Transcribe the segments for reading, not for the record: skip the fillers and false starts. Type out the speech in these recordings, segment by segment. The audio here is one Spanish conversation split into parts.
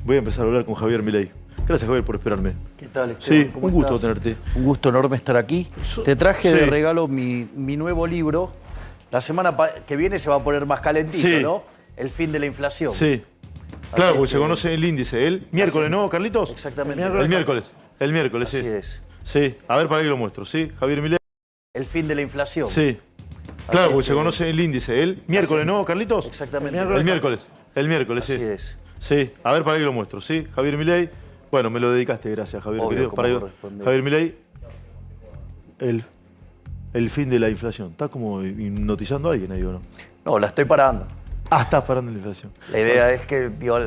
voy a empezar a hablar con Javier Milei. Gracias, Javier, por esperarme. ¿Qué tal, Esteban? Sí, ¿Cómo un gusto estás? tenerte. Un gusto enorme estar aquí. Te traje de Sí. regalo mi nuevo libro. La semana que viene se va a poner más calentito, Sí. ¿no? El fin de la inflación. Sí. Claro, porque que- se conoce el índice. El miércoles, ¿no, Carlitos? Exactamente. El miércoles. El miércoles, sí. Así es. Sí. A ver, para qué lo muestro. Sí, Javier Milei. El fin de la inflación. Sí. Claro, Así porque se que- conoce el índice. El miércoles, ¿no, Carlitos? Exactamente. El miércoles. El miércoles, sí. Así es. Sí. A ver, para qué lo muestro. Sí, Javier Milei. Bueno, me lo dedicaste, gracias, Javier. Obvio, querido. como Para corresponde. Javier Milei. El fin de la inflación. ¿Estás como hipnotizando a alguien ahí o no? No, la estoy parando. Ah, estás parando la inflación. La idea es que, digo,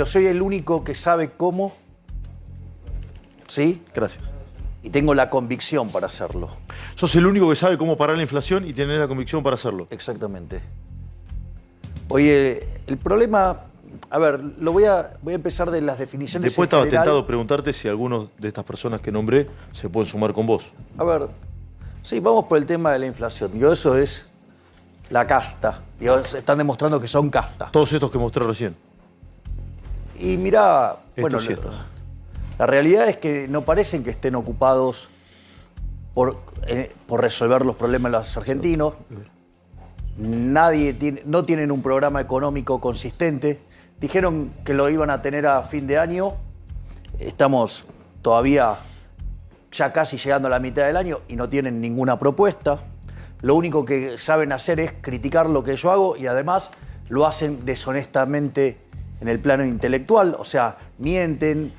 soy el único que sabe cómo, ¿sí? Gracias. Y tengo la convicción para hacerlo. Sos el único que sabe cómo parar la inflación y tenés la convicción para hacerlo. Exactamente. Oye, el problema, a ver, voy a empezar de las definiciones Después en estaba general. tentado preguntarte si algunos de estas personas que nombré se pueden sumar con vos. A ver, sí, vamos por el tema de la inflación. Digo, eso es la casta. Digo, se están demostrando que son casta. Todos estos que mostré recién. Y mirá, Estos bueno, y estos. la realidad es que no parecen que estén ocupados por resolver los problemas de los argentinos. No tienen un programa económico consistente. Dijeron que lo iban a tener a fin de año. Estamos todavía ya casi llegando a la mitad del año y no tienen ninguna propuesta. Lo único que saben hacer es criticar lo que yo hago y además lo hacen deshonestamente en el plano intelectual. O sea, mienten,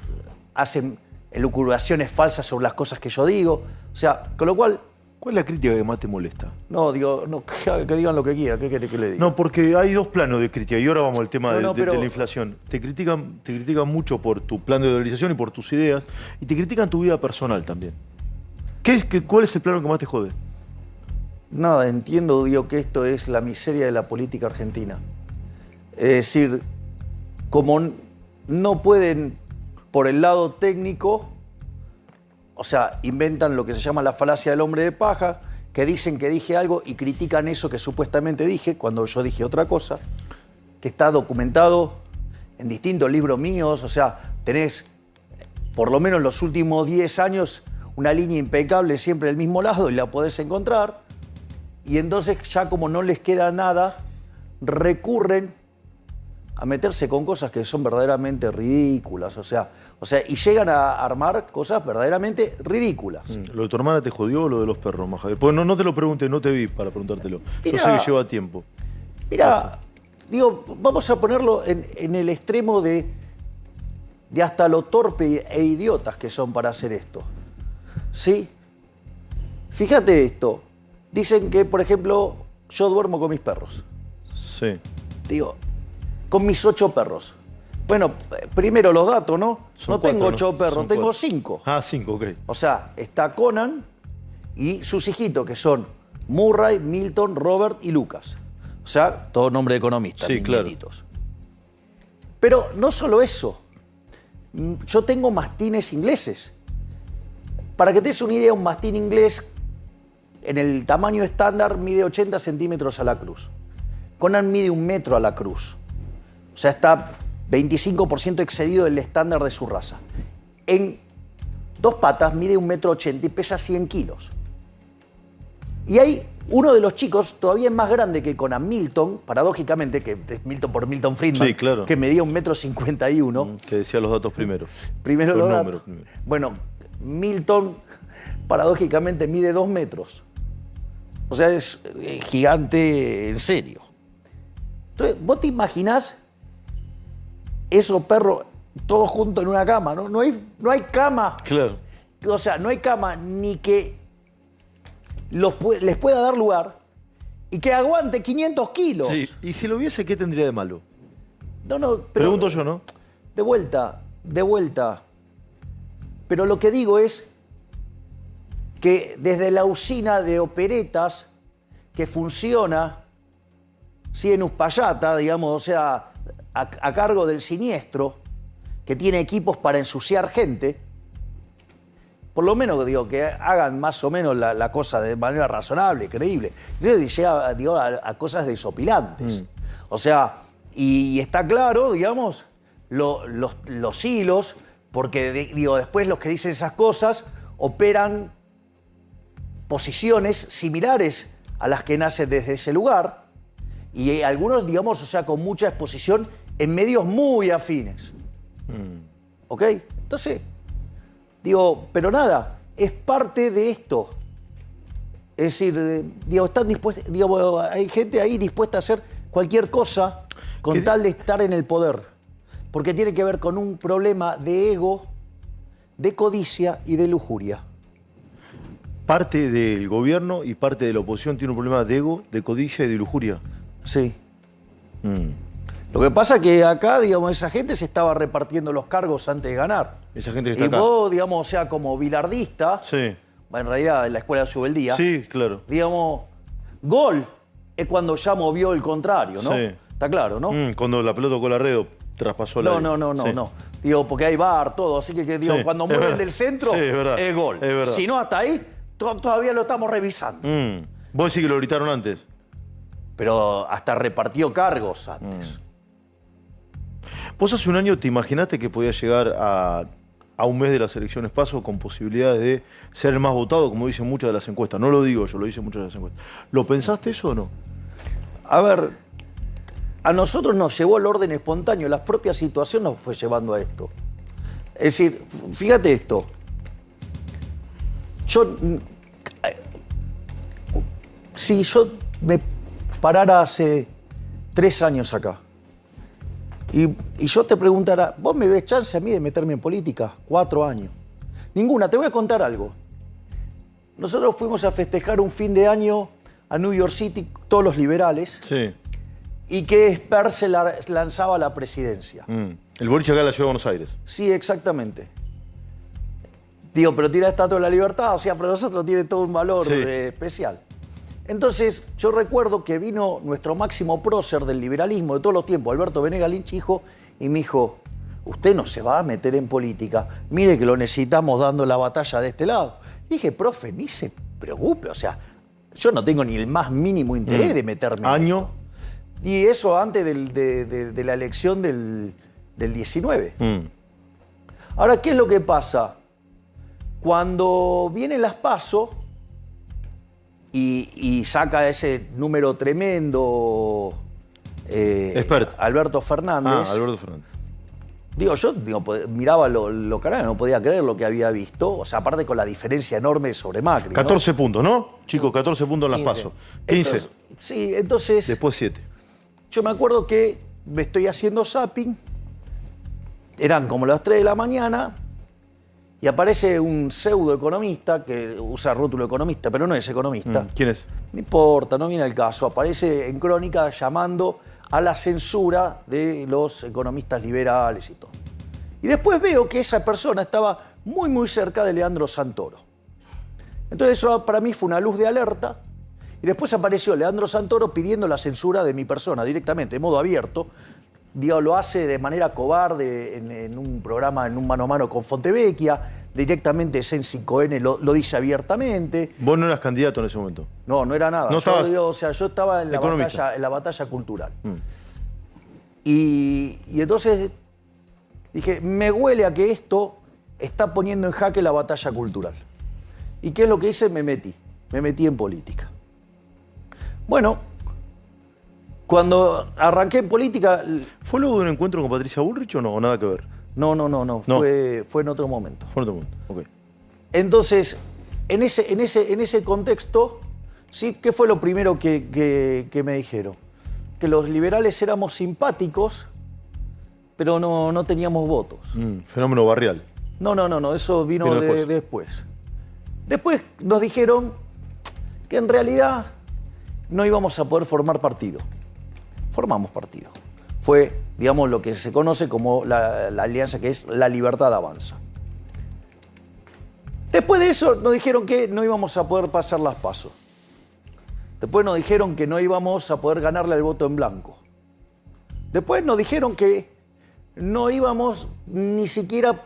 hacen elucubraciones falsas sobre las cosas que yo digo. O sea, con lo cual, ¿Cuál es la crítica que más te molesta? no, digo, no, que digan lo que quieran. ¿Qué querés que le diga? No, porque hay dos planos de crítica y ahora vamos al tema No, de pero- la inflación. Te critican mucho por tu plan de dolarización y por tus ideas y te critican tu vida personal también. ¿Cuál es el plano que más te jode? Nada, entiendo, digo, que esto es la miseria de la política argentina. Es decir, como no pueden, por el lado técnico, o sea, inventan lo que se llama la falacia del hombre de paja, que dicen que dije algo y critican eso que supuestamente dije, cuando yo dije otra cosa, que está documentado en distintos libros míos. O sea, tenés, por lo menos los últimos 10 años, una línea impecable siempre del mismo lado y la podés encontrar. Y entonces, ya como no les queda nada, recurren a meterse con cosas que son verdaderamente ridículas. O sea, y llegan a armar cosas verdaderamente ridículas. ¿Lo de tu hermana te jodió o lo de los perros, más Javier? Pues no te lo pregunté, no te vi para preguntártelo. Yo Mirá. sé que lleva tiempo. Mira, digo, vamos a ponerlo en el extremo de hasta lo torpe e idiotas que son para hacer esto. ¿Sí? Fíjate esto. Dicen que, por ejemplo, yo duermo con mis perros. Sí. Digo, con mis 8 perros. Bueno, primero los datos, ¿no? Son No tengo cuatro, 8 ¿no? perros, Son tengo 4. 5. Ah, 5, ok. O sea, está Conan y sus hijitos, que son Murray, Milton, Robert y Lucas. O sea, todo nombre de economista, Sí, mis claro. nietitos. Pero no solo eso. Yo tengo mastines ingleses. Para que te des una idea, un mastín inglés en el tamaño estándar mide 80 centímetros a la cruz. Conan mide 1 metro a la cruz. O sea, está 25% excedido del estándar de su raza. En 2 patas mide 1,80 metros y pesa 100 kilos. Y hay uno de los chicos, todavía es más grande que Conan, Milton, paradójicamente, que es Milton por Milton Friedman, Sí, claro. que medía 1,51 m. Que decía los datos primero. Primero Los los números datos. primero. Bueno, Milton, paradójicamente, mide 2 metros. O sea, es gigante en serio. Entonces, ¿vos te imaginás esos perros todos juntos en una cama? No hay cama. Claro. O sea, no hay cama ni que les pueda dar lugar y que aguante 500 kilos. Sí. Y si lo viese, ¿qué tendría de malo? No, pero Pregunto yo, ¿no? De vuelta. Pero lo que digo es que desde la usina de operetas que funciona, sí, en Uspallata, digamos, o sea, a cargo del siniestro, que tiene equipos para ensuciar gente, por lo menos digo que hagan más o menos la cosa de manera razonable, creíble. Entonces llega, a cosas desopilantes. O sea, y está claro, digamos, los hilos, porque digo, después los que dicen esas cosas operan posiciones similares a las que nacen desde ese lugar, y algunos, digamos, o sea, con mucha exposición en medios muy afines. ¿Ok? Entonces, digo, pero nada, es parte de esto. Es decir, digo, están dispuestos, digo, hay gente ahí dispuesta a hacer cualquier cosa con tal de estar en el poder. Porque tiene que ver con un problema de ego, de codicia y de lujuria. Parte del gobierno y parte de la oposición tiene un problema de ego, de codicia y de lujuria. Sí. Lo que pasa es que acá, digamos, esa gente se estaba repartiendo los cargos antes de ganar. Esa gente que está y acá. vos, digamos, o sea, como bilardista, Sí. en realidad en la escuela de Subeldía, Sí, claro. digamos, gol es cuando ya movió el contrario, ¿no? Sí. Está claro, ¿no? Cuando la pelota tocó la red, traspasó la. No. Digo, porque hay VAR, todo. Así que digo, Sí, cuando es mueven verdad. del centro, Sí, es verdad. es gol. Es verdad. Si no, hasta ahí, todavía lo estamos revisando. Vos decís que lo gritaron antes. Pero hasta repartió cargos antes. Vos hace un año te imaginaste que podías llegar a un mes de las elecciones PASO con posibilidades de ser el más votado, como dicen muchas de las encuestas. No lo digo yo, lo dicen muchas de las encuestas. ¿Lo pensaste eso o no? A ver, a nosotros nos llevó el orden espontáneo, la propia situación nos fue llevando a esto. Es decir, fíjate esto. Si yo me parara hace 3 años acá y yo te preguntara, ¿vos me ves chance a mí de meterme en política? 4 años. Ninguna. Te voy a contar algo. Nosotros fuimos a festejar un fin de año a New York City, todos los liberales, Sí. y que Esper se lanzaba a la presidencia. El boliche acá en la Ciudad de Buenos Aires. Sí, exactamente. Digo, pero tiene la Estatua de la Libertad, o sea, para nosotros tiene todo un valor Sí. especial. Entonces, yo recuerdo que vino nuestro máximo prócer del liberalismo de todos los tiempos, Alberto Venegas Lynch, hijo, y me dijo, usted no se va a meter en política, mire que lo necesitamos dando la batalla de este lado. Y dije, profe, ni se preocupe, o sea, yo no tengo ni el más mínimo interés de meterme en ¿Año? esto. Y eso antes de la elección del 19. Ahora, ¿qué es lo que pasa? Cuando vienen las PASO y saca ese número tremendo Expert. Alberto Fernández, Alberto Fernández. yo miraba los canales, no podía creer lo que había visto, o sea, aparte con la diferencia enorme sobre Macri, ¿no? 14 puntos, ¿no? Chicos, 14 puntos en las 15. PASO. 15. Entonces, sí, entonces Después 7. yo me acuerdo que me estoy haciendo zapping, eran como las 3 de la mañana, y aparece un pseudoeconomista que usa rótulo economista, pero no es economista. ¿Quién es? No importa, no viene el caso. Aparece en Crónica llamando a la censura de los economistas liberales y todo. Y después veo que esa persona estaba muy, muy cerca de Leandro Santoro. Entonces eso para mí fue una luz de alerta. Y después apareció Leandro Santoro pidiendo la censura de mi persona directamente, de modo abierto. Digo, lo hace de manera cobarde en un programa, en un mano a mano con Fontevecchia. Directamente Sensi Cohen lo dice abiertamente. Vos no eras candidato en ese momento. No era nada. No estabas- yo estaba en Economista. la batalla cultural. Y entonces dije, me huele a que esto está poniendo en jaque la batalla cultural. ¿Y qué es lo que hice? Me metí en política. Bueno, cuando arranqué en política, ¿Fue luego de un encuentro con Patricia Bullrich o no? ¿O nada que ver? no, No. fue en otro momento. Fue en otro momento. Ok. Entonces, en ese contexto, sí, ¿qué fue lo primero que me dijeron? Que los liberales éramos simpáticos, pero no teníamos votos. Fenómeno barrial. No, eso vino Vino después. después. Después nos dijeron que en realidad no íbamos a poder formar partido. Formamos partido. Fue, digamos, lo que se conoce como la alianza que es La Libertad Avanza. Después de eso nos dijeron que no íbamos a poder pasar las PASO. Después nos dijeron que no íbamos a poder ganarle el voto en blanco. Después nos dijeron que no íbamos ni siquiera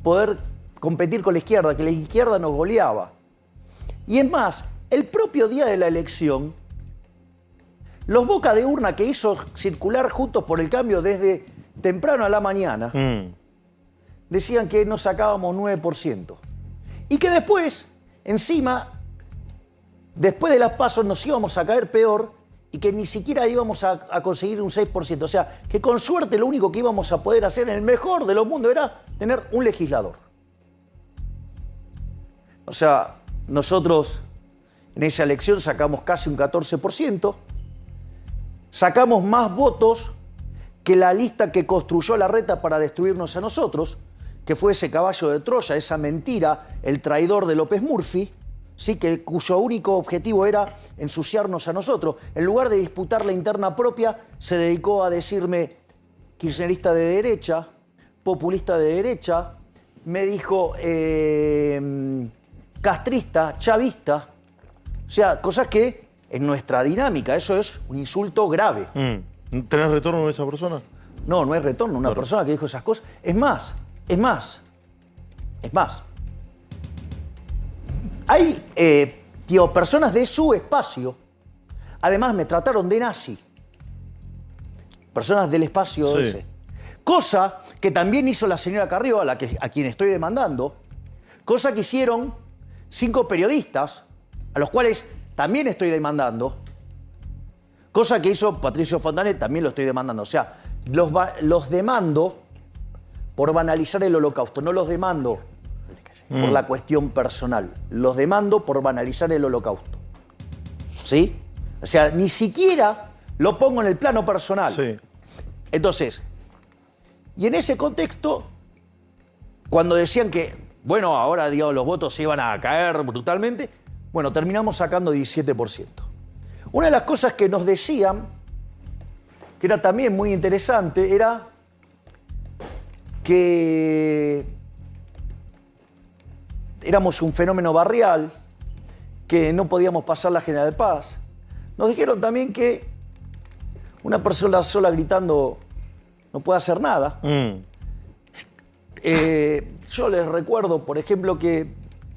poder competir con la izquierda, que la izquierda nos goleaba. Y es más, el propio día de la elección, los boca de urna que hizo circular Juntos por el Cambio desde temprano a la mañana, decían que nos sacábamos 9%. Y que después, encima, después de las PASO nos íbamos a caer peor y que ni siquiera íbamos a conseguir un 6%. O sea, que con suerte lo único que íbamos a poder hacer en el mejor de los mundos era tener un legislador. O sea, nosotros en esa elección sacamos casi un 14%, sacamos más votos que la lista que construyó Larreta para destruirnos a nosotros, que fue ese caballo de Troya, esa mentira, el traidor de López Murphy, ¿sí? Cuyo único objetivo era ensuciarnos a nosotros. En lugar de disputar la interna propia, se dedicó a decirme kirchnerista de derecha, populista de derecha, me dijo castrista, chavista, o sea, cosas que en nuestra dinámica, eso es un insulto grave. ¿Tenés retorno de esa persona? No, no hay retorno. Una persona que dijo esas cosas. Es más. Hay, personas de su espacio, además me trataron de nazi. Personas del espacio ese. Cosa que también hizo la señora Carrió, a quien estoy demandando. Cosa que hicieron 5 periodistas, a los cuales también estoy demandando. Cosa que hizo Patricio Fontanet, también lo estoy demandando. O sea, los demando por banalizar el Holocausto. No los demando por la cuestión personal. Los demando por banalizar el Holocausto. ¿Sí? O sea, ni siquiera lo pongo en el plano personal. Sí. Entonces, y en ese contexto, cuando decían que, bueno, ahora digamos, los votos se iban a caer brutalmente, bueno, terminamos sacando 17%. Una de las cosas que nos decían, que era también muy interesante, era que éramos un fenómeno barrial, que no podíamos pasar la General Paz. Nos dijeron también que una persona sola gritando no puede hacer nada. Yo les recuerdo, por ejemplo, que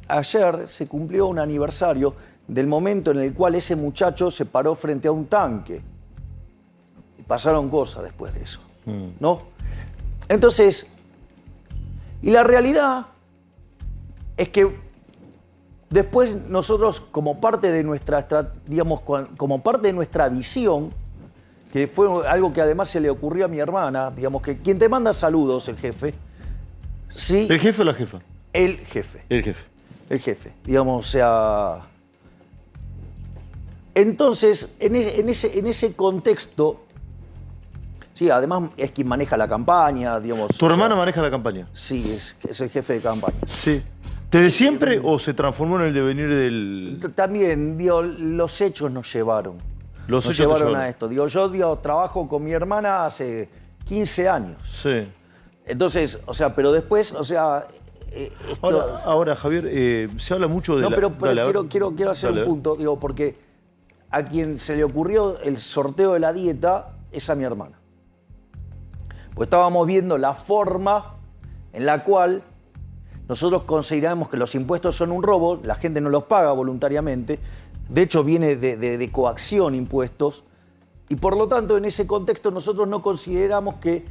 ayer se cumplió un aniversario del momento en el cual ese muchacho se paró frente a un tanque. Y pasaron cosas después de eso, ¿no? Entonces, y la realidad es que después nosotros, como parte de nuestra, digamos, como parte de nuestra visión, que fue algo que además se le ocurrió a mi hermana, digamos, que quien te manda saludos, el jefe, ¿sí? ¿El jefe o la jefa? El jefe. El jefe. El jefe, digamos, o sea... Entonces, en ese contexto, sí, además es quien maneja la campaña, digamos... ¿Tu hermana maneja la campaña? Sí, es el jefe de campaña. Sí. ¿Desde siempre o se transformó en el devenir del...? También, digo, los hechos nos llevaron. Nos llevaron a esto. Digo, yo trabajo con mi hermana hace 15 años. Sí. Entonces, o sea, pero después, o sea... Ahora, Javier, se habla mucho de no, la... pero Dale, quiero hacer un punto, digo, porque a quien se le ocurrió el sorteo de la dieta es a mi hermana. Pues estábamos viendo la forma en la cual nosotros consideramos que los impuestos son un robo, la gente no los paga voluntariamente, de hecho viene de coacción impuestos, y por lo tanto en ese contexto nosotros no consideramos que,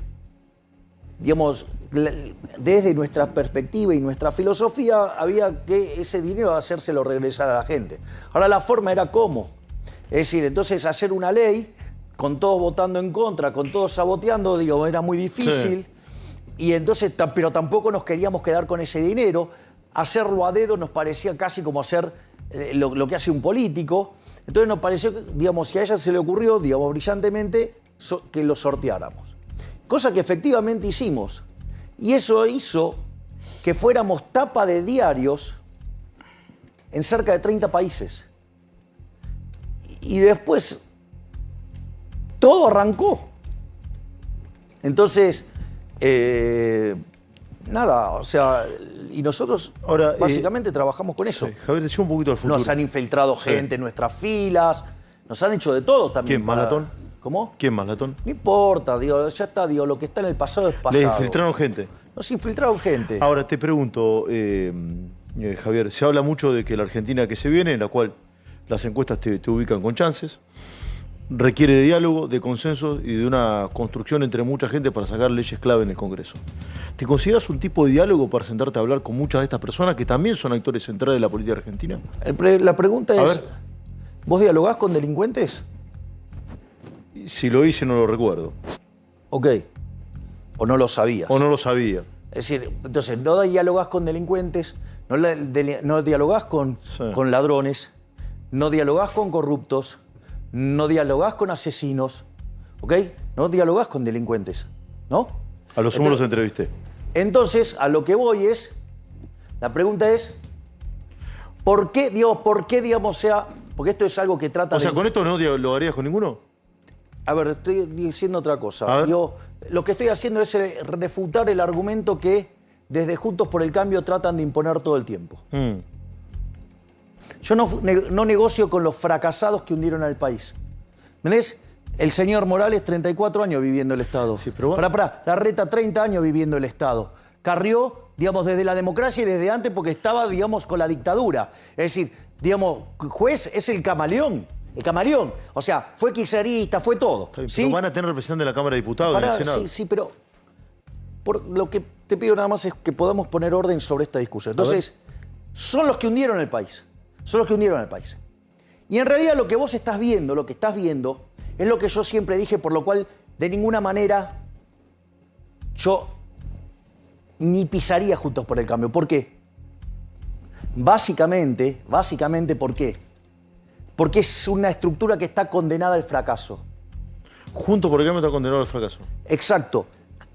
digamos, desde nuestra perspectiva y nuestra filosofía había que ese dinero hacérselo regresar a la gente. Ahora la forma era cómo. Es decir, entonces hacer una ley con todos votando en contra, con todos saboteando, digo, era muy difícil. Sí. Y entonces, pero tampoco nos queríamos quedar con ese dinero. Hacerlo a dedo nos parecía casi como hacer lo que hace un político. Entonces nos pareció, digamos, si a ella se le ocurrió, digamos, brillantemente, que lo sorteáramos. Cosa que efectivamente hicimos. Y eso hizo que fuéramos tapa de diarios en cerca de 30 países. Y después todo arrancó. Entonces, nada, o sea, y nosotros ahora, básicamente trabajamos con eso. Javier, decía un poquito al futuro. Nos han infiltrado gente en nuestras filas, nos han hecho de todo también. ¿Quién, Malatón? ¿Cómo? ¿Quién más, Latón? No importa, digo, ya está, digo, lo que está en el pasado es pasado. Le infiltraron gente. Nos infiltraron gente. Ahora te pregunto, Javier, se habla mucho de que la Argentina que se viene, en la cual las encuestas te ubican con chances, requiere de diálogo, de consenso y de una construcción entre mucha gente para sacar leyes clave en el Congreso. ¿Te consideras un tipo de diálogo para sentarte a hablar con muchas de estas personas que también son actores centrales de la política argentina? La pregunta A es, ver. ¿vos dialogás con delincuentes? Si lo hice no lo recuerdo. Ok. ¿O no lo sabías? O no lo sabía. Es decir, entonces no dialogás con delincuentes, no dialogás con ladrones, no dialogás con corruptos, no dialogás con asesinos, ¿ok? No dialogás con delincuentes, ¿no? A los sumo los entrevisté. Entonces, a lo que voy es, la pregunta es, ¿por qué, porque esto es algo que trata O sea, ¿con esto no dialogarías con ninguno? A ver, estoy diciendo otra A cosa. ver. Lo que estoy haciendo es refutar el argumento que desde Juntos por el Cambio tratan de imponer todo el tiempo. Yo no negocio con los fracasados que hundieron al país. ¿Entendés? El señor Morales, 34 años viviendo el Estado. Sí, pero Larreta, 30 años viviendo el Estado. Carrió, digamos, desde la democracia y desde antes porque estaba, digamos, con la dictadura. Es decir, digamos, juez es el camaleón. El camaleón. O sea, fue kirchnerista, fue todo. ¿Sí? Pero van a tener representación de la Cámara de Diputados y del Senado. Sí, pero lo que te pido nada más es que podamos poner orden sobre esta discusión. Entonces, son los que hundieron el país. Son los que hundieron el país. Y en realidad lo que vos estás viendo, lo que estás viendo, es lo que yo siempre dije, por lo cual de ninguna manera yo ni pisaría Juntos por el Cambio. ¿Por qué? Básicamente, ¿por qué? Porque es una estructura que está condenada al fracaso. Juntos por el Cambio está condenado al fracaso. Exacto.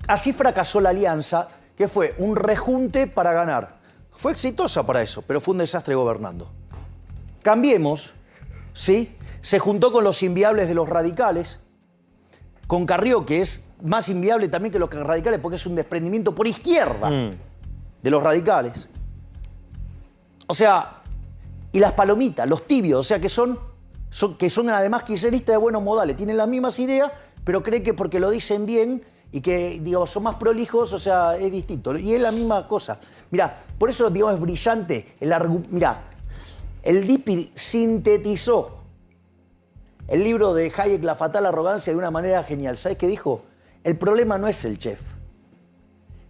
Así fracasó la alianza, que fue un rejunte para ganar. Fue exitosa para eso, pero fue un desastre gobernando. Cambiemos, ¿sí? Se juntó con los inviables de los radicales, con Carrió, que es más inviable también que los radicales, porque es un desprendimiento por izquierda de los radicales. O sea, y las palomitas, los tibios, o sea, que son además kirchneristas de buenos modales, tienen las mismas ideas, pero creen que porque lo dicen bien y que, digamos, son más prolijos, o sea, es distinto. Y es la misma cosa. Mirá, por eso, digamos, es brillante el argumento. Mirá, el DIPI sintetizó el libro de Hayek, La fatal arrogancia, de una manera genial. ¿Sabes qué dijo? El problema no es el chef.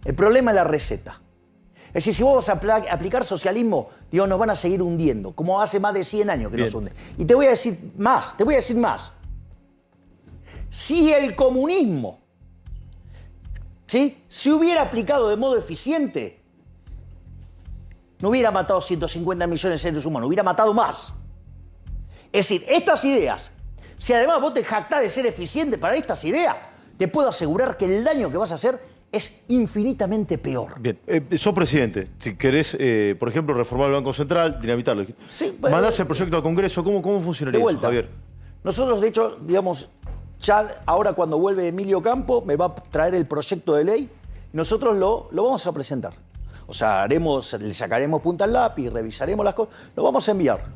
El problema es la receta. Es decir, si vos vas a aplicar socialismo, digo, nos van a seguir hundiendo, como hace más de 100 años que nos hunden. Y te voy a decir más, Si el comunismo, ¿sí?, se hubiera aplicado de modo eficiente, no hubiera matado 150 millones de seres humanos, hubiera matado más. Es decir, estas ideas, si además vos te jactás de ser eficiente para estas ideas, te puedo asegurar que el daño que vas a hacer es infinitamente peor. Bien, sos presidente. Si querés, por ejemplo, reformar el Banco Central, dinamitarlo. Sí, mandás el proyecto al Congreso. ¿Cómo funcionaría de vuelta, eso, Javier? Nosotros, de hecho, digamos, ya ahora cuando vuelve Emilio Campo, me va a traer el proyecto de ley y nosotros lo vamos a presentar. O sea, le sacaremos punta al lápiz, revisaremos las cosas, lo vamos a enviar.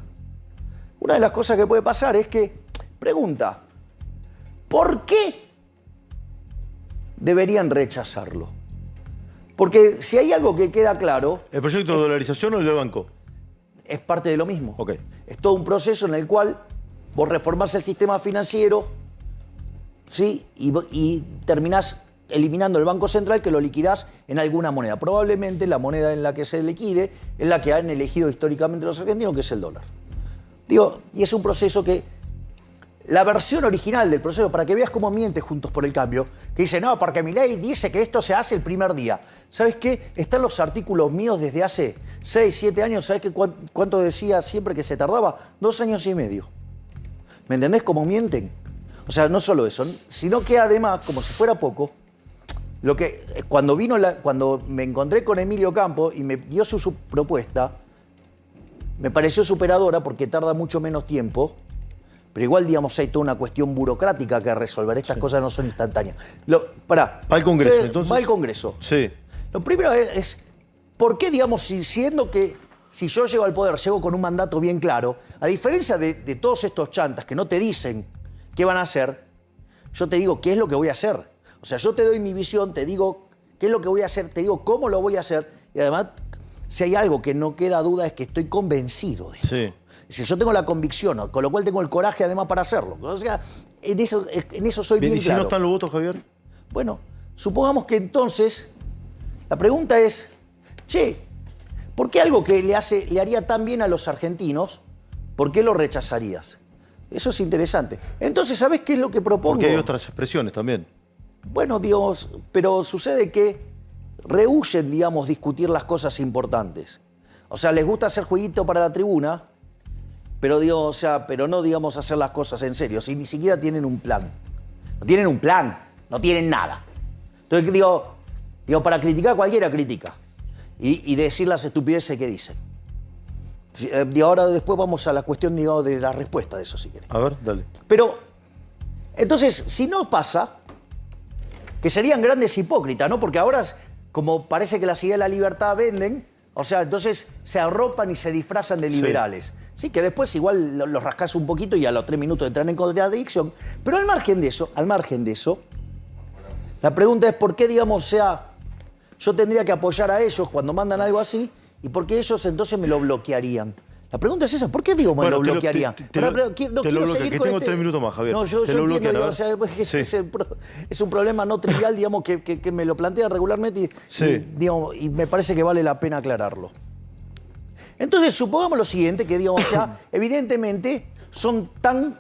Una de las cosas que puede pasar es que, pregunta, ¿por qué deberían rechazarlo? Porque si hay algo que queda claro... ¿El proyecto de dolarización o el del banco? Es parte de lo mismo. Ok. Es todo un proceso en el cual vos reformás el sistema financiero, ¿sí?, y terminás eliminando el Banco Central, que lo liquidás en alguna moneda. Probablemente la moneda en la que se liquide es la que han elegido históricamente los argentinos, que es el dólar. Digo, y es un proceso que... La versión original del proceso, para que veas cómo miente Juntos por el Cambio, que dice, no, porque mi ley dice que esto se hace el primer día. ¿Sabes qué? Están los artículos míos desde hace 6, 7 años. ¿Sabes cuánto decía siempre que se tardaba? 2 años y medio. ¿Me entendés cómo mienten? O sea, no solo eso, sino que además, como si fuera poco, cuando me encontré con Emilio Campo y me dio su propuesta, me pareció superadora porque tarda mucho menos tiempo. Pero igual, digamos, hay toda una cuestión burocrática que resolver. Estas cosas no son instantáneas. ¿Va al Congreso, entonces? Va al Congreso. Sí. Lo primero es ¿por qué, digamos, siendo que si yo llego al poder, llego con un mandato bien claro, a diferencia de todos estos chantas que no te dicen qué van a hacer, yo te digo qué es lo que voy a hacer? O sea, yo te doy mi visión, te digo qué es lo que voy a hacer, te digo cómo lo voy a hacer, y además si hay algo que no queda duda es que estoy convencido de esto. Sí. Si yo tengo la convicción, con lo cual tengo el coraje además para hacerlo. O sea, en eso soy bien ¿Y si claro. no están los votos, Javier? Bueno, supongamos que entonces la pregunta es, che, ¿por qué algo que le haría tan bien a los argentinos, por qué lo rechazarías? Eso es interesante. Entonces, ¿sabés qué es lo que propongo? Porque hay otras expresiones también. Bueno, digamos, pero sucede que rehúyen, digamos, discutir las cosas importantes. O sea, les gusta hacer jueguito para la tribuna, pero, digo, o sea, pero no, digamos, hacer las cosas en serio. Si ni siquiera tienen un plan. No tienen un plan, no tienen nada. Entonces, digo para criticar, cualquiera critica. Y decir las estupideces que dicen. Y ahora después vamos a la cuestión, digamos, de la respuesta de eso, si querés. A ver, dale. Pero, entonces, si no pasa, que serían grandes hipócritas, ¿no? Porque ahora, como parece que las ideas de la libertad venden, o sea, entonces se arropan y se disfrazan de liberales. Sí, que después igual los rascas un poquito y a los 3 minutos entran en contradicción. Pero al margen de eso, la pregunta es por qué, digamos, yo tendría que apoyar a ellos cuando mandan algo así y por qué ellos entonces me lo bloquearía. La pregunta es esa, ¿por qué digo me lo bloquearían? Tengo 3 minutos más, Javier. No, yo entiendo, o sea, sí. es un problema no trivial, digamos, que me lo plantea regularmente y me parece que vale la pena aclararlo. Entonces, supongamos lo siguiente, que digamos, o sea, evidentemente son tan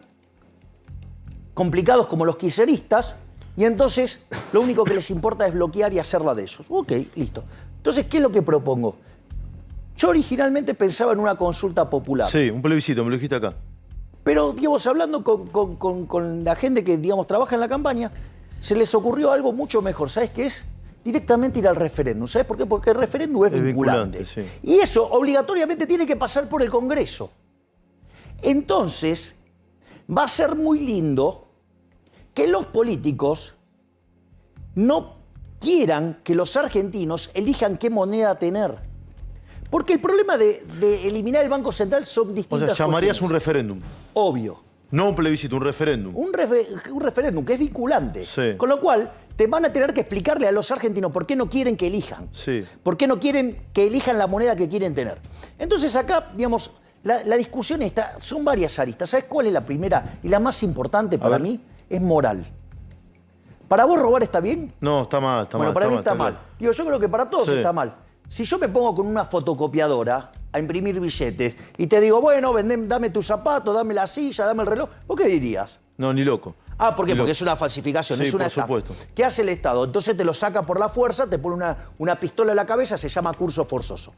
complicados como los kirchneristas y entonces lo único que les importa es bloquear y hacerla de ellos. Ok, listo. Entonces, ¿qué es lo que propongo? Yo originalmente pensaba en una consulta popular. Sí, un plebiscito, me lo dijiste acá. Pero, digamos, hablando con la gente que, digamos, trabaja en la campaña, se les ocurrió algo mucho mejor. ¿Sabes qué es? Directamente ir al referéndum. ¿Sabes por qué? Porque el referéndum es vinculante. Sí. Y eso obligatoriamente tiene que pasar por el Congreso. Entonces, va a ser muy lindo que los políticos no quieran que los argentinos elijan qué moneda tener. Porque el problema de eliminar el Banco Central son distintas cosas. O sea, llamarías cuestiones. un referéndum. Obvio. No un plebiscito, un referéndum. Un referéndum que es vinculante. Sí. Con lo cual, te van a tener que explicarle a los argentinos por qué no quieren que elijan. Sí. Por qué no quieren que elijan la moneda que quieren tener. Entonces acá, digamos, la discusión está, son varias aristas. ¿Sabes cuál es la primera y la más importante para mí? Es moral. ¿Para vos robar está bien? No, está mal, está mal. Bueno, para mí está mal. Claro. Digo, yo creo que para todos Sí. está mal. Si yo me pongo con una fotocopiadora a imprimir billetes y te digo, bueno, dame tu zapato, dame la silla, dame el reloj, ¿vos qué dirías? No, ni loco. Ah, ¿por qué? Ni Porque loco. es una falsificación, Sí, es una por estafa. supuesto. ¿Qué hace el Estado? Entonces te lo saca por la fuerza, te pone una pistola en la cabeza, se llama curso forzoso.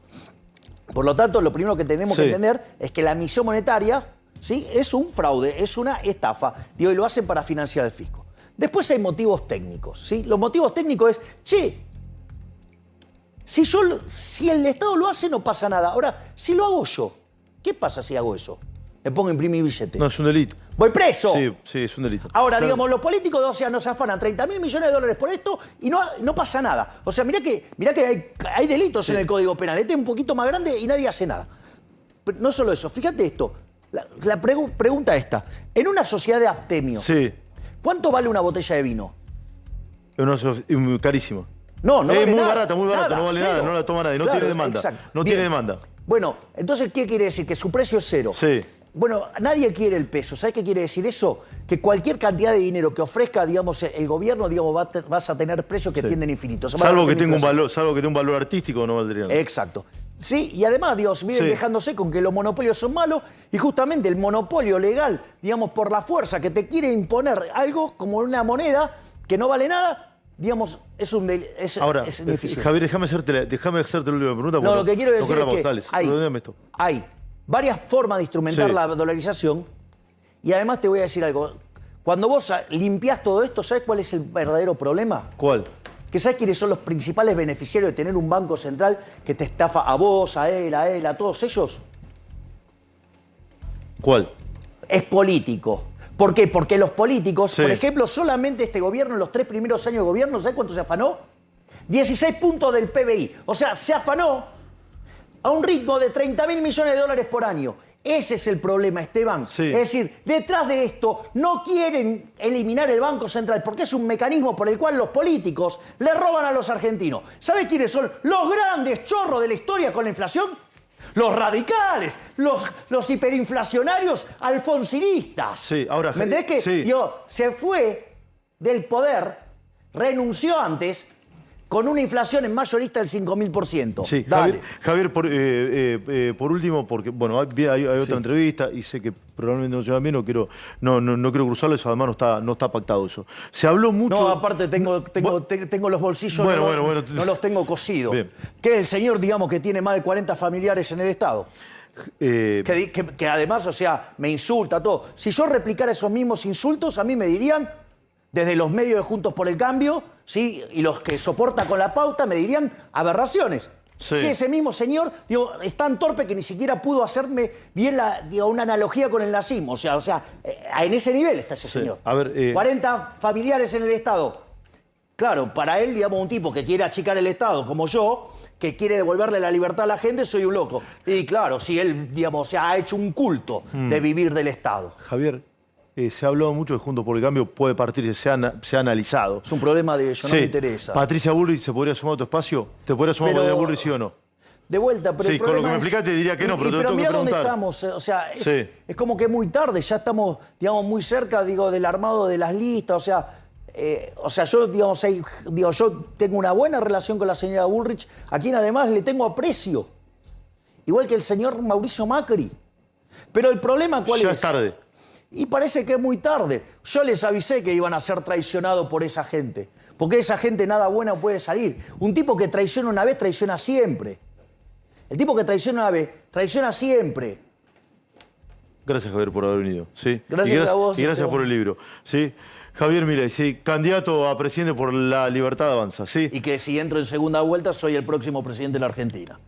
Por lo tanto, lo primero que tenemos que entender es que la emisión monetaria, ¿sí?, es un fraude, es una estafa. Digo, y lo hacen para financiar el fisco. Después hay motivos técnicos, ¿sí? Los motivos técnicos es, che, si el Estado lo hace, no pasa nada. Ahora, si lo hago yo, ¿qué pasa si hago eso? Me pongo a imprimir billetes. No, es un delito. ¡Voy preso! Sí, es un delito. Ahora, Claro. digamos, los políticos, o sea, nos afanan 30.000 millones de dólares por esto y no pasa nada. O sea, mirá que hay delitos en el Código Penal. Este es un poquito más grande y nadie hace nada. Pero no solo eso, fíjate esto. La pregunta esta. En una sociedad de abstemios, Sí, ¿cuánto vale una botella de vino? es carísimo. No es vale muy nada. barata, muy barata, Nada, no vale cero. nada, no la toma nadie, no Claro, tiene demanda. exacto. No Bien. tiene demanda. Bueno, entonces, ¿qué quiere decir? Que su precio es cero. Sí. Bueno, nadie quiere el peso. ¿Sabes qué quiere decir eso? Que cualquier cantidad de dinero que ofrezca, digamos, el gobierno, digamos, vas a tener precios que tienden infinitos. Salvo que tenga un valor artístico, no valdría nada. Exacto. Sí, y además, Dios, vienen quejándose con que los monopolios son malos y justamente el monopolio legal, digamos, por la fuerza que te quiere imponer algo como una moneda que no vale nada, digamos, Ahora, es ineficiente. Javier, déjame hacerte la última pregunta. No, lo que quiero decir es que dale, hay varias formas de instrumentar la dolarización y además te voy a decir algo. Cuando vos limpiás todo esto, ¿sabes cuál es el verdadero problema? ¿Cuál? ¿Que sabes quiénes son los principales beneficiarios de tener un banco central que te estafa a vos, a él, a todos ellos? ¿Cuál? Es político. ¿Por qué? Porque los políticos, Sí. por ejemplo, solamente este gobierno, en los 3 primeros años de gobierno, ¿sabes cuánto se afanó? 16 puntos del PBI. O sea, se afanó a un ritmo de 30.000 millones de dólares por año. Ese es el problema, Esteban. Sí. Es decir, detrás de esto no quieren eliminar el Banco Central porque es un mecanismo por el cual los políticos le roban a los argentinos. ¿Sabe quiénes son los grandes chorros de la historia con la inflación? Los radicales, los hiperinflacionarios alfonsinistas. Sí, ahora... ¿Me entendés que Sí. se fue del poder, renunció antes, con una inflación en mayorista del 5.000%. Sí, Dale. Javier, por último, porque bueno, hay otra entrevista y sé que probablemente no se va bien, no quiero cruzarlo, eso además no está pactado eso. Se habló mucho... No, aparte tengo los bolsillos, Bueno. no los tengo cosidos. Bien. Que el señor, digamos, que tiene más de 40 familiares en el Estado. Que además, o sea, me insulta, todo. Si yo replicara esos mismos insultos, a mí me dirían, desde los medios de Juntos por el Cambio, ¿sí? Y los que soporta con la pauta, me dirían aberraciones. Sí. Sí, ese mismo señor, digo, es tan torpe que ni siquiera pudo hacerme bien una analogía con el nazismo. O sea, en ese nivel está ese señor. A ver, 40 familiares en el Estado. Claro, para él, digamos, un tipo que quiere achicar el Estado, como yo, que quiere devolverle la libertad a la gente, soy un loco. Y claro, si él, digamos, se ha hecho un culto de vivir del Estado. Javier, se ha hablado mucho de Juntos por el Cambio, puede partir, se ha analizado. Es un problema de ellos, no me interesa. Patricia Bullrich, ¿se podría sumar a tu espacio? ¿Te podría sumar a Patricia Bullrich, sí o no? De vuelta, pero sí, el problema con lo que me explicaste diría que no, pero te pero tengo que mirá dónde preguntar. estamos, o sea, es como que muy tarde, ya estamos, digamos, muy cerca, digo, del armado de las listas, o sea, yo, digamos, yo tengo una buena relación con la señora Bullrich, a quien además le tengo aprecio, igual que el señor Mauricio Macri. Pero el problema, ¿cuál es? Ya es tarde. Y parece que es muy tarde. Yo les avisé que iban a ser traicionados por esa gente, porque esa gente nada buena puede salir. Un tipo que traiciona una vez, traiciona siempre. El tipo que traiciona una vez, traiciona siempre. Gracias, Javier, por haber venido. ¿Sí? Gracias a vos. Y gracias por el libro. ¿Sí? Javier Milei, sí, candidato a presidente por La Libertad Avanza. ¿Sí? Y que si entro en segunda vuelta, soy el próximo presidente de la Argentina.